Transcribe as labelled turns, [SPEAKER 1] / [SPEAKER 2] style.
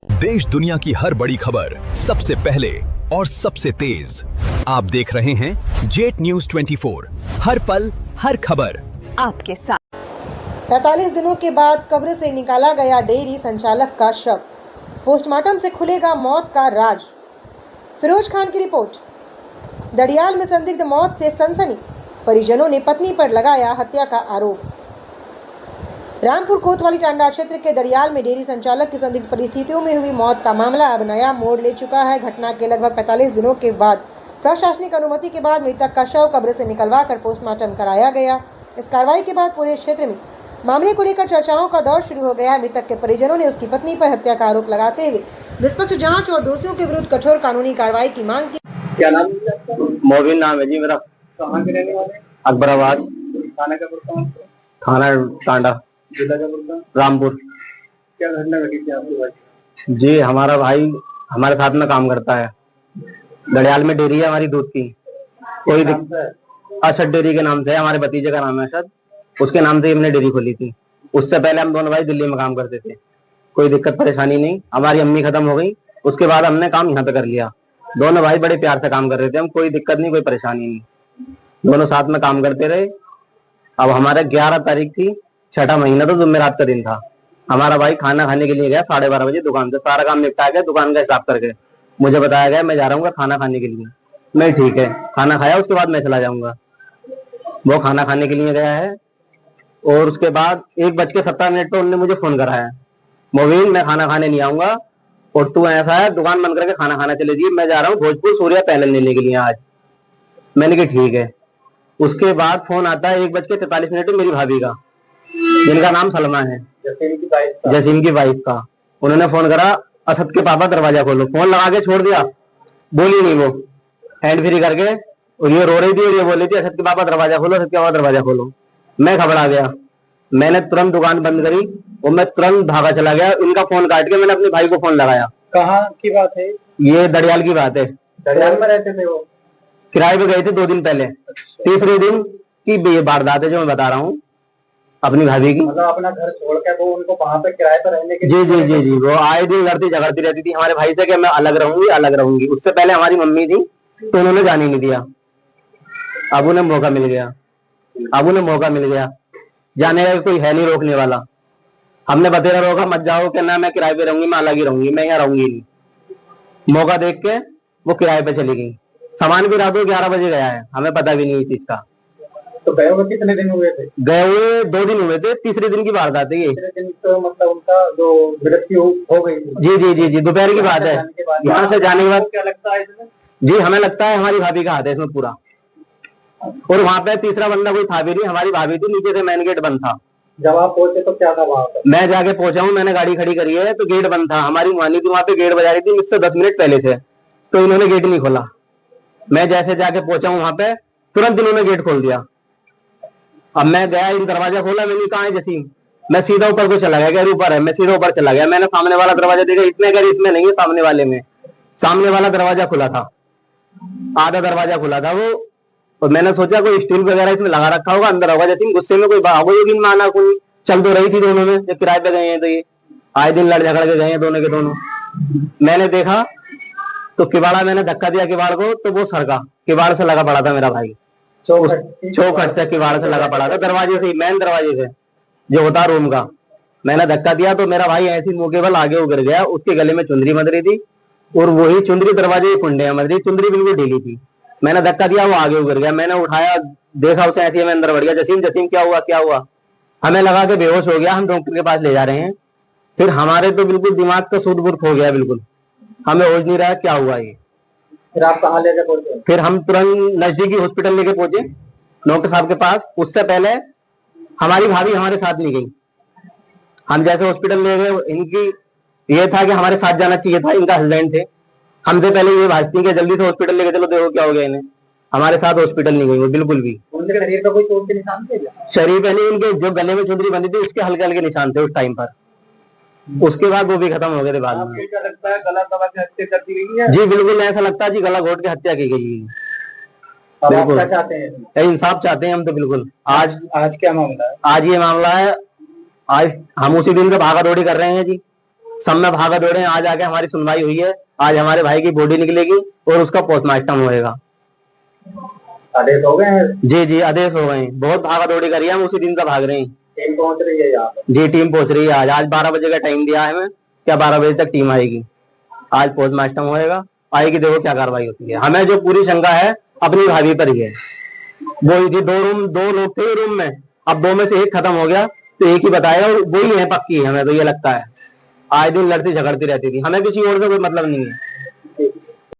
[SPEAKER 1] देश दुनिया की हर बड़ी खबर सबसे पहले और सबसे तेज आप देख रहे हैं जेट न्यूज 24। हर पल हर खबर
[SPEAKER 2] आपके साथ।
[SPEAKER 3] 45 दिनों के बाद कब्र से निकाला गया डेयरी संचालक का शव। पोस्टमार्टम से खुलेगा मौत का राज। फिरोज खान की रिपोर्ट। दड़ियाल में संदिग्ध मौत से सनसनी, परिजनों ने पत्नी पर लगाया हत्या का आरोप। रामपुर कोतवाली टांडा क्षेत्र के दड़ियाल में डेयरी संचालक की संदिग्ध परिस्थितियों में हुई मौत का मामला अब नया मोड़ ले चुका है। घटना के लगभग 45 दिनों के बाद प्रशासनिक अनुमति के बाद मृतक का शव कब्र से निकलवाकर पोस्टमार्टम कराया गया। इस कार्रवाई के बाद पूरे क्षेत्र में मामले को लेकर चर्चाओं का दौर शुरू हो गया है। मृतक के परिजनों ने उसकी पत्नी पर हत्या का आरोप लगाते हुए निष्पक्ष जांच और दोषियों के विरुद्ध कठोर कानूनी कार्रवाई की मांग की।
[SPEAKER 4] क्या नाम है आपका?
[SPEAKER 5] मोबिन नाम है जी मेरा।
[SPEAKER 4] कहाँ के रहने वाले?
[SPEAKER 5] अकबराबाद
[SPEAKER 4] थाना का पड़ता है?
[SPEAKER 5] थाना टांडा,
[SPEAKER 4] जिला का पड़ता है?
[SPEAKER 5] रामपुर।
[SPEAKER 4] क्या घटना घटी थी आपके भाई?
[SPEAKER 5] जी हमारा भाई हमारे साथ में काम करता है। दड़ियाल में डेयरी है हमारी दूध की। कोई अरशद डेयरी के नाम से है, हमारे भतीजे का नाम है अरशद, उसके नाम से हमने डेयरी खोली थी। उससे पहले हम दोनों भाई दिल्ली में काम करते थे। कोई दिक्कत परेशानी नहीं। हमारी अम्मी खत्म हो गई, उसके बाद हमने काम यहाँ पे कर लिया। दोनों भाई बड़े प्यार से काम कर रहे थे हम, कोई दिक्कत नहीं, कोई परेशानी नहीं, दोनों साथ में काम करते रहे। अब हमारे 11 तारीख थी, 6ठा महीना, तो जुम्मेरात का दिन था। हमारा भाई खाना खाने के लिए गया 12:30 बजे दुकान से। सारा काम निपटा गया, दुकान का हिसाब करके मुझे बताया गया मैं जा रहा हूँ खाना खाने के लिए। मैं ठीक है, खाना खाया, उसके बाद मैं चला जाऊंगा। वो खाना खाने के लिए गया है और उसके बाद 1:17 पर उन्होंने मुझे फोन करा है, मोबिन मैं खाना खाने नहीं आऊंगा और तू ऐसा है दुकान बंद करके खाना खाना चले जी, मैं जा रहा हूँ भोजपुर सूर्या पैनल लेने के लिए आज। मैंने कहा ठीक है। उसके बाद फोन आता है 1:43 पर मेरी भाभी का, जिनका नाम सलमा है, जसीम की वाइफ का। उन्होंने फोन करा, असद के पापा दरवाजा खोलो। फोन लगा के छोड़ दिया, बोली नहीं, वो हैंड फ्री करके, और ये रो रही थी और ये बोल रही थी असद के पापा दरवाजा खोलो, असद के पापा दरवाजा खोलो। मैं घबरा गया, मैंने तुरंत दुकान बंद करी और मैं तुरंत भागा चला गया। इनका फोन काट के मैंने अपने भाई को फोन लगाया।
[SPEAKER 4] कहाँ की बात है?
[SPEAKER 5] ये दड़ियाल की बात है।
[SPEAKER 4] दड़ियाल में रहते थे वो?
[SPEAKER 5] किराए पे गए थे 2 दिन पहले। तीसरे दिन की ये वारदात है जो मैं बता रहा हूँ अपनी भाभी की।
[SPEAKER 4] मतलब अपना घर छोड़ के वो उनको वहाँ पे किराए पर रहने के?
[SPEAKER 5] जी जी जी जी, वो आए दिन लड़ती झगड़ती रहती थी हमारे भाई से कि मैं अलग रहूंगी अलग रहूंगी। उससे पहले हमारी मम्मी थी तो उन्होंने जाने नहीं दिया। अब उन्हें मौका मिल गया, जाने का कोई है नहीं रोकने वाला। हमने बतेरा रोका मत जाओ, कि ना मैं किराए पे रहूंगी, मैं अलग ही रहूंगी, मैं यहाँ रहूंगी नहीं। मौका देख के वो किराए पे चली गई। सामान भी रात को 11 बजे गया है, हमें पता भी नहीं इस चीज का।
[SPEAKER 4] तो गए हुए कितने दिन हुए थे?
[SPEAKER 5] गए हुए 2 दिन हुए थे, तीसरे दिन की वारदात है ये।
[SPEAKER 4] तीसरे दिन तो मतलब उनका जो मृत्यु हो गई थी?
[SPEAKER 5] जी जी जी जी, दोपहर की बात है। यहाँ से जाने के बाद
[SPEAKER 4] क्या लगता है इसमें?
[SPEAKER 5] जी हमें लगता है हमारी भाभी का हाथ है इसमें पूरा। और वहाँ पे तीसरा बंदा कोई था भी नहीं, हमारी भाभी थी, नीचे से मेन गेट बंद था।
[SPEAKER 4] जब आप पहुंचे तो क्या था वहाँ पर?
[SPEAKER 5] मैं जाके पहुंचा हूँ, मैंने गाड़ी खड़ी करी है तो गेट बंद था। हमारी मानी थी वहाँ पे गेट बजा रही थी, मुझसे 10 मिनट पहले थे, तो इन्होंने गेट नहीं खोला। मैं जैसे जाके पहुंचा हूँ वहाँ पे, तुरंत इन्होंने गेट खोल दिया। अब मैं गया, इन दरवाजा खोला, मैंने कहा है जसीम, मैं सीधा ऊपर को चला गया, ऊपर है, मैं सीधा ऊपर चला गया। मैंने सामने वाला दरवाजा देखा, इसमें कह इसमें नहीं है, सामने वाले में। सामने वाला दरवाजा खुला था, आधा दरवाजा खुला था वो, और मैंने सोचा कोई स्टील वगैरह इसमें लगा रखा होगा, अंदर होगा। जैसे गुस्से में कोई होगी माना, कोई चल तो रही थी दोनों में, जब किराए पे गए हैं तो ये आए दिन लड़ झगड़ के गए हैं दोनों के दोनों। मैंने देखा तो किवाड़ा, मैंने धक्का दिया किवाड़ को, तो वो सरका, किवाड़ से लगा पड़ा था मेरा भाई, चौखट से किवाड़ से लगा पड़ा था, दरवाजे से, मेन दरवाजे से जो होता रूम का। मैंने धक्का दिया तो मेरा भाई ऐसी मुंह के बल आगे गिर गया। उसके गले में चुंदरी बंध रही थी और वही चुंदरी दरवाजे की कुंडे बंध रही, चुंदरी बिल्कुल ढीली थी। मैंने धक्का दिया, वो आगे गिर गया। मैंने उठाया, देखा उसे, ऐसे मैं अंदर बढ़ गया, जसीम जसीम क्या हुआ क्या हुआ। हमें लगा के बेहोश हो गया, हम डॉक्टर के पास ले जा रहे हैं। फिर हमारे तो बिल्कुल दिमाग का सूद बुर्द हो गया, बिल्कुल हमें होश नहीं रहा क्या हुआ ये।
[SPEAKER 4] फिर आप कहाँ लेके पहुंचे?
[SPEAKER 5] फिर हम तुरंत नजदीकी हॉस्पिटल लेके पहुंचे, डॉक्टर साहब के पास। उससे पहले हमारी भाभी हमारे साथ नहीं गई। हम जैसे हॉस्पिटल ले गए, इनकी ये था कि हमारे साथ जाना चाहिए था, इनका हस्बैंड थे। हमसे पहले ये भाजती कि जल्दी से हॉस्पिटल लेके चलो, देखो क्या हो गया इन्हें। हमारे साथ हॉस्पिटल नहीं गई वो बिल्कुल भी।
[SPEAKER 4] उनके शरीर पर कोई चोट के निशान थे?
[SPEAKER 5] शरीर पे नहीं, इनके जो गले में चुंदरी बंधी थी उसके हल्के हल्के निशान थे उस टाइम पर। उसके बाद वो भी खत्म हो गए थे बाद में।
[SPEAKER 4] आपको क्या लगता है गला दबा के हत्या कर दी गई है?
[SPEAKER 5] जी बिल्कुल ऐसा लगता है जी, गला घोट के हत्या की गई है।
[SPEAKER 4] अब आप क्या चाहते हैं?
[SPEAKER 5] इंसाफ चाहते हैं हम तो बिल्कुल। आज
[SPEAKER 4] क्या मामला है?
[SPEAKER 5] आज ये मामला है, आज हम उसी दिन का भागा दौड़ी कर रहे हैं जी। सब में भागा दौड़े, आज आके हमारी सुनवाई हुई है। आज हमारे भाई की बॉडी निकलेगी और उसका पोस्टमार्टम होएगा।
[SPEAKER 4] आदेश हो गए हैं?
[SPEAKER 5] जी जी आदेश हो गए। बहुत भागा दौड़ी करी है, हम उसी दिन से भाग रहे हैं।
[SPEAKER 4] टीम पहुंच रही है यहाँ पर?
[SPEAKER 5] जी टीम पहुंच रही है। आज 12 बजे का टाइम दिया है हमें, क्या 12 बजे तक टीम आएगी। आज पोस्टमार्टम होएगा, आएगी, देखो क्या कार्रवाई होती है। हमें जो पूरी शंका है अपनी भाभी पर ही है। वो ही थी, दो लोग थे रूम में, अब 2 में से 1 खत्म हो गया तो एक ही बताएगा, वही है पक्की। हमें तो ये लगता है आज दिन लड़ती झगड़ती रहती थी, हमें किसी और से कोई मतलब नहीं है।